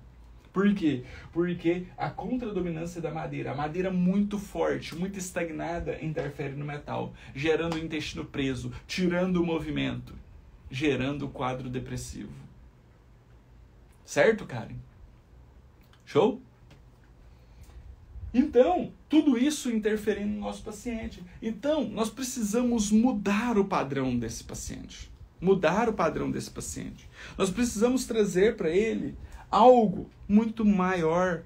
Por quê? Porque a contradominância da madeira, a madeira muito forte, muito estagnada, interfere no metal, gerando o intestino preso, tirando o movimento, gerando o quadro depressivo. Certo, Karen? Show? Então, tudo isso interferindo no nosso paciente. Então, nós precisamos mudar o padrão desse paciente. Nós precisamos trazer para ele algo muito maior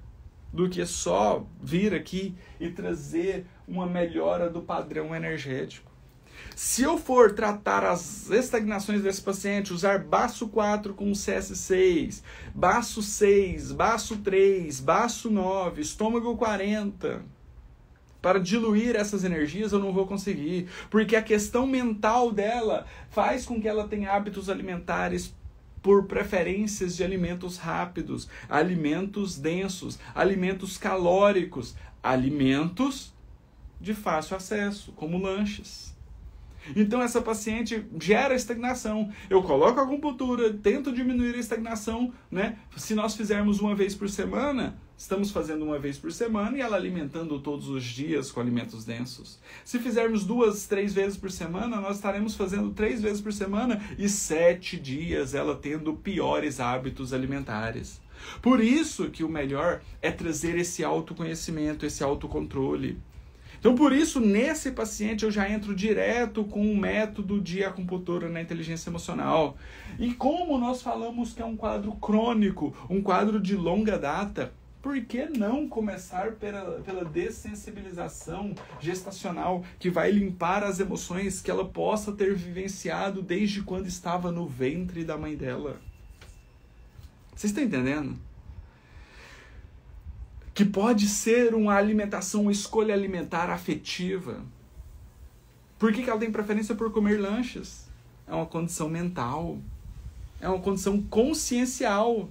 do que só vir aqui e trazer uma melhora do padrão energético. Se eu for tratar as estagnações desse paciente, usar baço 4 com CS6, baço 6, baço 3, baço 9, estômago 40, para diluir essas energias, eu não vou conseguir. Porque a questão mental dela faz com que ela tenha hábitos alimentares por preferências de alimentos rápidos, alimentos densos, alimentos calóricos, alimentos de fácil acesso, como lanches. Então essa paciente gera estagnação. Eu coloco a acupuntura, tento diminuir a estagnação, né? Se nós fizermos uma vez por semana, estamos fazendo uma vez por semana e ela alimentando todos os dias com alimentos densos. Se fizermos 2, 3 vezes por semana, nós estaremos fazendo 3 vezes por semana e 7 dias ela tendo piores hábitos alimentares. Por isso que o melhor é trazer esse autoconhecimento, esse autocontrole. Então, por isso, nesse paciente, eu já entro direto com o método de acupuntura na inteligência emocional. E como nós falamos que é um quadro crônico, um quadro de longa data, por que não começar pela dessensibilização gestacional, que vai limpar as emoções que ela possa ter vivenciado desde quando estava no ventre da mãe dela? Vocês estão entendendo? Que pode ser uma alimentação, uma escolha alimentar afetiva. Por que ela tem preferência por comer lanches? É uma condição mental. É uma condição consciencial.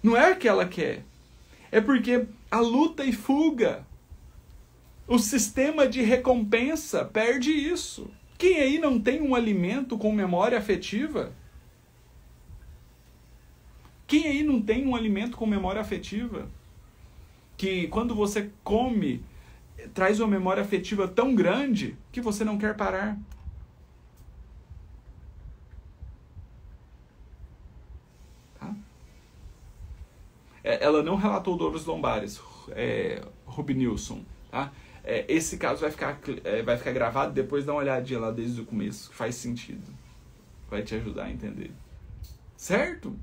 Não é o que ela quer. É porque a luta e fuga, o sistema de recompensa perde isso. Quem aí não tem um alimento com memória afetiva? Quem aí não tem um alimento com memória afetiva? Que quando você come, traz uma memória afetiva tão grande que você não quer parar. Tá? Ela não relatou dores lombares, Ruby Nilsson. Tá? Esse caso vai ficar gravado, depois dá uma olhadinha lá desde o começo, que faz sentido. Vai te ajudar a entender. Certo?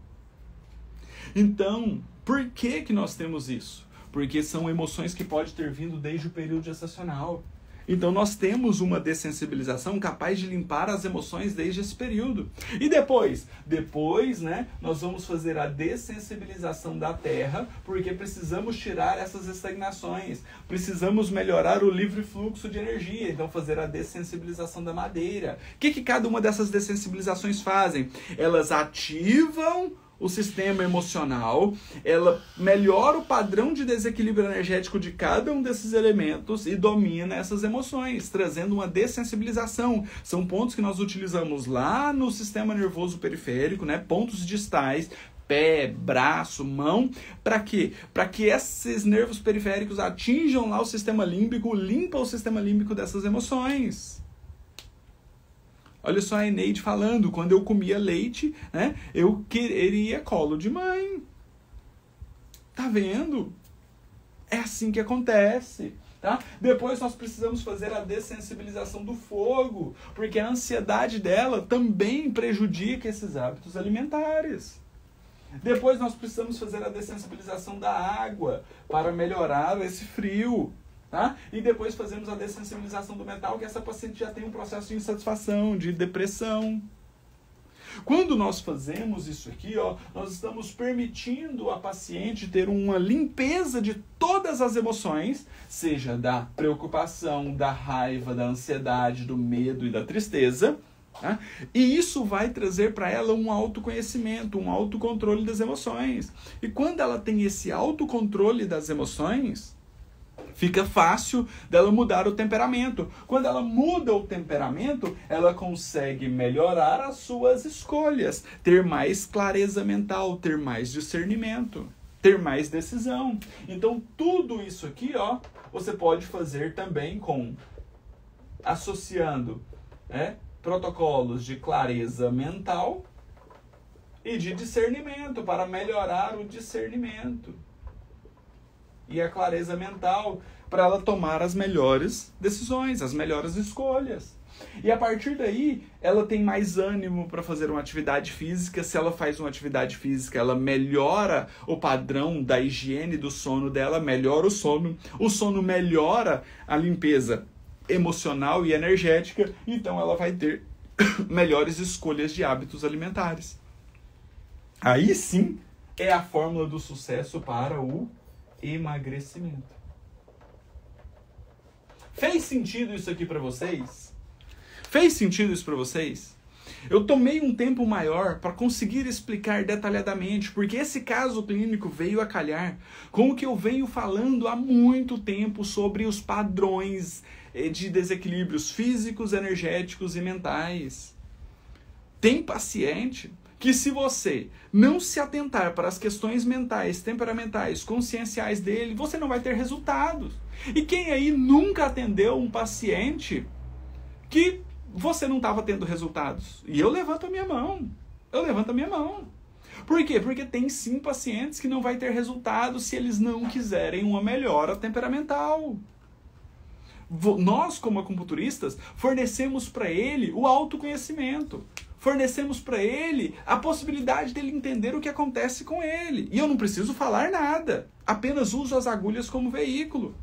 Então, por que nós temos isso? Porque são emoções que podem ter vindo desde o período gestacional. Então nós temos uma dessensibilização capaz de limpar as emoções desde esse período. E depois, né, nós vamos fazer a dessensibilização da terra, porque precisamos tirar essas estagnações, precisamos melhorar o livre fluxo de energia, então fazer a dessensibilização da madeira. O que cada uma dessas dessensibilizações fazem? Elas ativam o sistema emocional, ela melhora o padrão de desequilíbrio energético de cada um desses elementos e domina essas emoções, trazendo uma dessensibilização. São pontos que nós utilizamos lá no sistema nervoso periférico, né? Pontos distais, pé, braço, mão. Para quê? Para que esses nervos periféricos atinjam lá o sistema límbico, limpa o sistema límbico dessas emoções. Olha só a Eneide falando, quando eu comia leite, né, eu queria colo de mãe. Tá vendo? É assim que acontece. Tá? Depois nós precisamos fazer a dessensibilização do fogo, porque a ansiedade dela também prejudica esses hábitos alimentares. Depois nós precisamos fazer a dessensibilização da água para melhorar esse frio. Tá? E depois fazemos a dessensibilização do metal, que essa paciente já tem um processo de insatisfação, de depressão. Quando nós fazemos isso aqui, ó, nós estamos permitindo a paciente ter uma limpeza de todas as emoções, seja da preocupação, da raiva, da ansiedade, do medo e da tristeza. Tá? E isso vai trazer para ela um autoconhecimento, um autocontrole das emoções. E quando ela tem esse autocontrole das emoções, fica fácil dela mudar o temperamento. Quando ela muda o temperamento, ela consegue melhorar as suas escolhas, ter mais clareza mental, ter mais discernimento, ter mais decisão. Então, tudo isso aqui, ó, você pode fazer também associando, protocolos de clareza mental e de discernimento, para melhorar o discernimento e a clareza mental, para ela tomar as melhores decisões, as melhores escolhas. E a partir daí, ela tem mais ânimo para fazer uma atividade física. Se ela faz uma atividade física, ela melhora o padrão da higiene do sono dela, melhora o sono melhora a limpeza emocional e energética, então ela vai ter melhores escolhas de hábitos alimentares. Aí sim é a fórmula do sucesso para o emagrecimento. Fez sentido isso aqui para vocês? Fez sentido isso para vocês? Eu tomei um tempo maior para conseguir explicar detalhadamente, porque esse caso clínico veio a calhar com o que eu venho falando há muito tempo sobre os padrões de desequilíbrios físicos, energéticos e mentais. Tem paciente que, se você não se atentar para as questões mentais, temperamentais, conscienciais dele, você não vai ter resultados. E quem aí nunca atendeu um paciente que você não estava tendo resultados? E eu levanto a minha mão. Por quê? Porque tem sim pacientes que não vai ter resultados se eles não quiserem uma melhora temperamental. Nós, como acupunturistas, fornecemos para ele o autoconhecimento. Fornecemos para ele a possibilidade dele entender o que acontece com ele. E eu não preciso falar nada. Apenas uso as agulhas como veículo.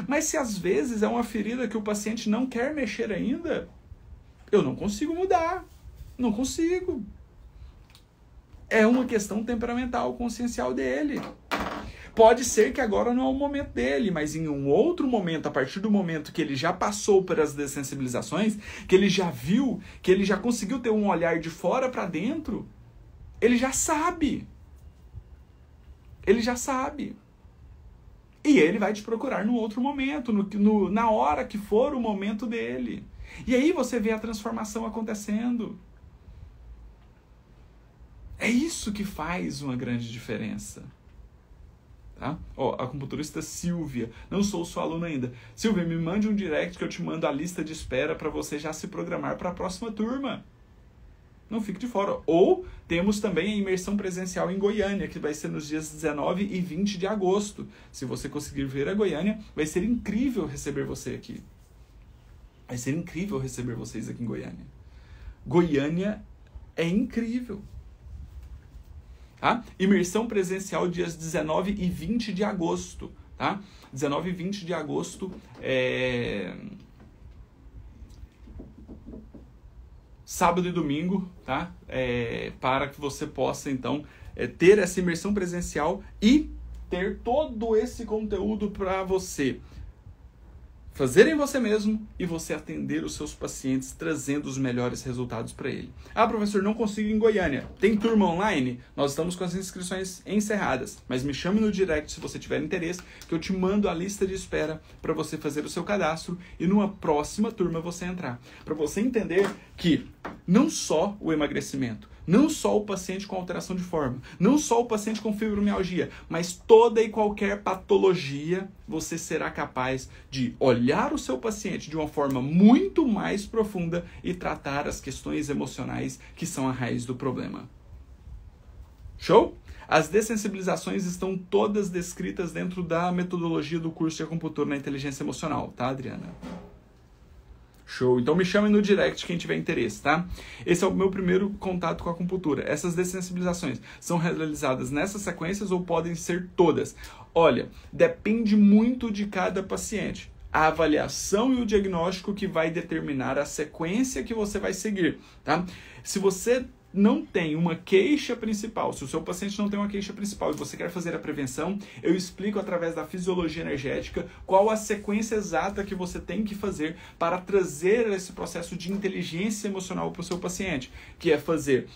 Mas se às vezes é uma ferida que o paciente não quer mexer ainda, eu não consigo mudar. Não consigo. É uma questão temperamental, consciencial dele. Pode ser que agora não é o momento dele, mas em um outro momento, a partir do momento que ele já passou pelas dessensibilizações, que ele já viu, que ele já conseguiu ter um olhar de fora para dentro, ele já sabe. Ele já sabe. E ele vai te procurar num outro momento, na hora que for o momento dele. E aí você vê a transformação acontecendo. É isso que faz uma grande diferença. Tá? Ó, a acupunturista Silvia, não sou sua aluna ainda. Silvia, me mande um direct que eu te mando a lista de espera para você já se programar para a próxima turma. Não fique de fora. Ou temos também a imersão presencial em Goiânia, que vai ser nos dias 19 e 20 de agosto. Se você conseguir ver a Goiânia, vai ser incrível receber você aqui. Vai ser incrível receber vocês aqui em Goiânia. Goiânia é incrível. Tá? Imersão presencial dias 19 e 20 de agosto. Tá? 19 e 20 de agosto sábado e domingo, tá? Para que você possa, então, ter essa imersão presencial e ter todo esse conteúdo para você fazer em você mesmo e você atender os seus pacientes, trazendo os melhores resultados para ele. Ah, professor, não consigo em Goiânia. Tem turma online? Nós estamos com as inscrições encerradas, mas me chame no direct se você tiver interesse, que eu te mando a lista de espera para você fazer o seu cadastro e numa próxima turma você entrar. Para você entender que não só o emagrecimento, Não só o paciente com alteração de forma, não só o paciente com fibromialgia, mas toda e qualquer patologia, você será capaz de olhar o seu paciente de uma forma muito mais profunda e tratar as questões emocionais que são a raiz do problema. Show? As dessensibilizações estão todas descritas dentro da metodologia do curso de acupuntura na inteligência emocional, tá, Adriana? Show. Então me chame no direct quem tiver interesse, tá? Esse é o meu primeiro contato com a acupuntura. Essas dessensibilizações são realizadas nessas sequências ou podem ser todas? Olha, depende muito de cada paciente. A avaliação e o diagnóstico que vai determinar a sequência que você vai seguir, tá? Se você não tem uma queixa principal, se o seu paciente não tem uma queixa principal e você quer fazer a prevenção, eu explico através da fisiologia energética qual a sequência exata que você tem que fazer para trazer esse processo de inteligência emocional para o seu paciente, que é fazer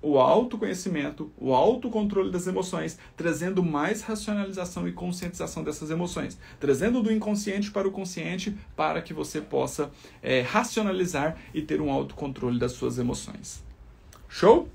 o autoconhecimento, o autocontrole das emoções, trazendo mais racionalização e conscientização dessas emoções, trazendo do inconsciente para o consciente para que você possa racionalizar e ter um autocontrole das suas emoções. Show?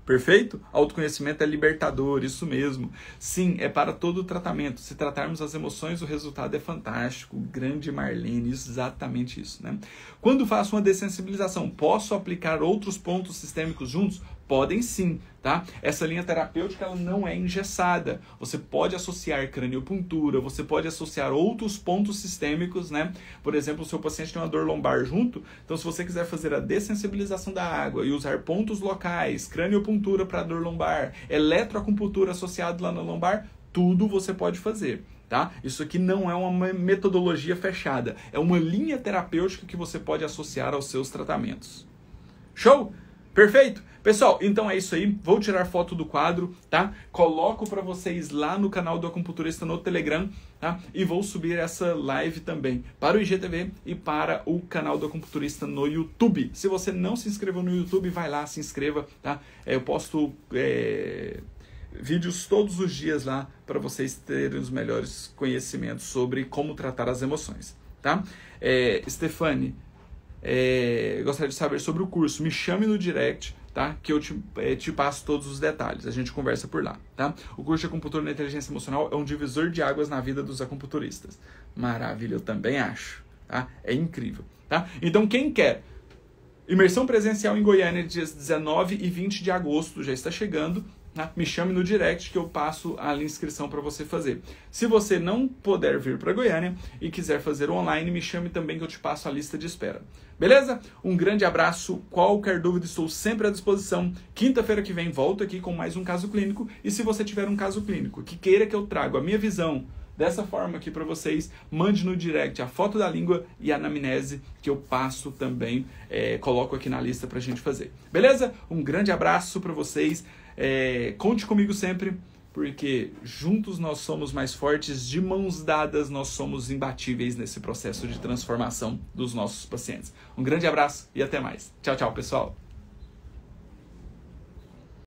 Perfeito? Autoconhecimento é libertador, isso mesmo. Sim, é para todo o tratamento. Se tratarmos as emoções, o resultado é fantástico. Grande Marlene, exatamente isso, né? Quando faço uma dessensibilização, posso aplicar outros pontos sistêmicos juntos? Podem sim, tá? Essa linha terapêutica ela não é engessada. Você pode associar craniopuntura, você pode associar outros pontos sistêmicos, né? Por exemplo, o seu paciente tem uma dor lombar junto, então se você quiser fazer a dessensibilização da água e usar pontos locais, craniopuntura para dor lombar, eletroacupuntura associado lá na lombar, tudo você pode fazer. Tá? Isso aqui não é uma metodologia fechada, é uma linha terapêutica que você pode associar aos seus tratamentos. Show? Perfeito? Pessoal, então é isso aí. Vou tirar foto do quadro, tá? Coloco para vocês lá no canal do Acupunturista no Telegram, tá? E vou subir essa live também para o IGTV e para o canal do Acupunturista no YouTube. Se você não se inscreveu no YouTube, vai lá, se inscreva, tá? Eu posto vídeos todos os dias lá para vocês terem os melhores conhecimentos sobre como tratar as emoções, tá? Stefane, gostaria de saber sobre o curso. Me chame no direct, tá? Que eu te passo todos os detalhes. A gente conversa por lá, tá? O curso de acupuntura na inteligência emocional é um divisor de águas na vida dos acupunturistas. Maravilha, eu também acho, tá? É incrível, tá? Então quem quer imersão presencial em Goiânia dias 19 e 20 de agosto, já está chegando, tá? Me chame no direct que eu passo a inscrição para você fazer. Se você não puder vir para Goiânia e quiser fazer online, me chame também que eu te passo a lista de espera. Beleza? Um grande abraço. Qualquer dúvida, estou sempre à disposição. Quinta-feira que vem volto aqui com mais um caso clínico. E se você tiver um caso clínico que queira que eu traga a minha visão dessa forma aqui para vocês, mande no direct a foto da língua e a anamnese que eu passo também, coloco aqui na lista para a gente fazer. Beleza? Um grande abraço para vocês. Conte comigo sempre, porque juntos nós somos mais fortes, de mãos dadas nós somos imbatíveis nesse processo de transformação dos nossos pacientes. Um grande abraço e até mais. Tchau, tchau, pessoal.